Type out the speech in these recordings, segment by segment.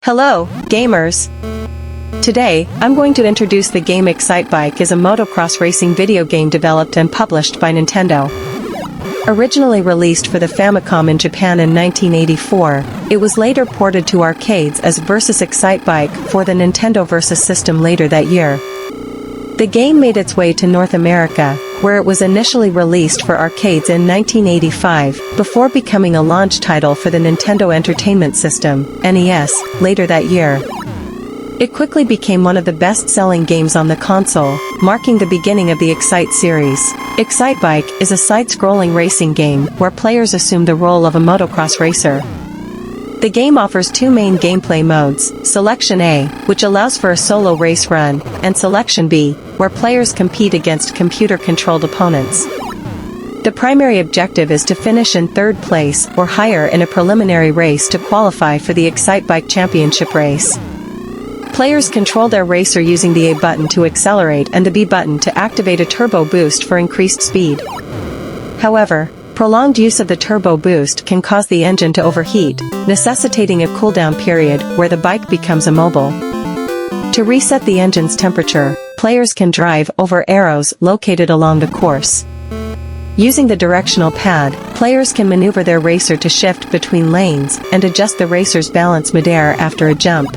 Hello, gamers! Today, I'm going to introduce the game Excitebike is a motocross racing video game developed and published by Nintendo. Originally released for the Famicom in Japan in 1984, it was later ported to arcades as Versus Excitebike for the Nintendo Versus system later that year. The game made its way to North America, where it was initially released for arcades in 1985, before becoming a launch title for the Nintendo Entertainment System, NES, later that year. It quickly became one of the best-selling games on the console, marking the beginning of the Excite series. Excitebike is a side-scrolling racing game where players assume the role of a motocross racer. The game offers two main gameplay modes, Selection A, which allows for a solo race run, and Selection B, where players compete against computer-controlled opponents. The primary objective is to finish in third place or higher in a preliminary race to qualify for the Excitebike Championship race. Players control their racer using the A button to accelerate and the B button to activate a turbo boost for increased speed. However, prolonged use of the turbo boost can cause the engine to overheat, necessitating a cooldown period where the bike becomes immobile. To reset the engine's temperature, players can drive over arrows located along the course. Using the directional pad, players can maneuver their racer to shift between lanes and adjust the racer's balance midair after a jump.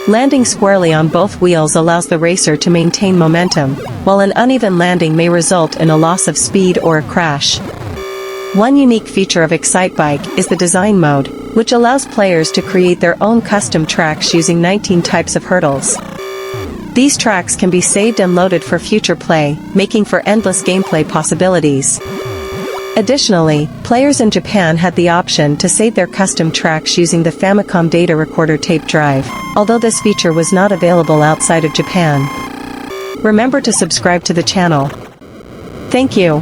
Landing squarely on both wheels allows the racer to maintain momentum, while an uneven landing may result in a loss of speed or a crash. One unique feature of Excitebike is the design mode, which allows players to create their own custom tracks using 19 types of hurdles. These tracks can be saved and loaded for future play, making for endless gameplay possibilities. Additionally, players in Japan had the option to save their custom tracks using the Famicom data recorder tape drive, although this feature was not available outside of Japan. Remember to subscribe to the channel. Thank you.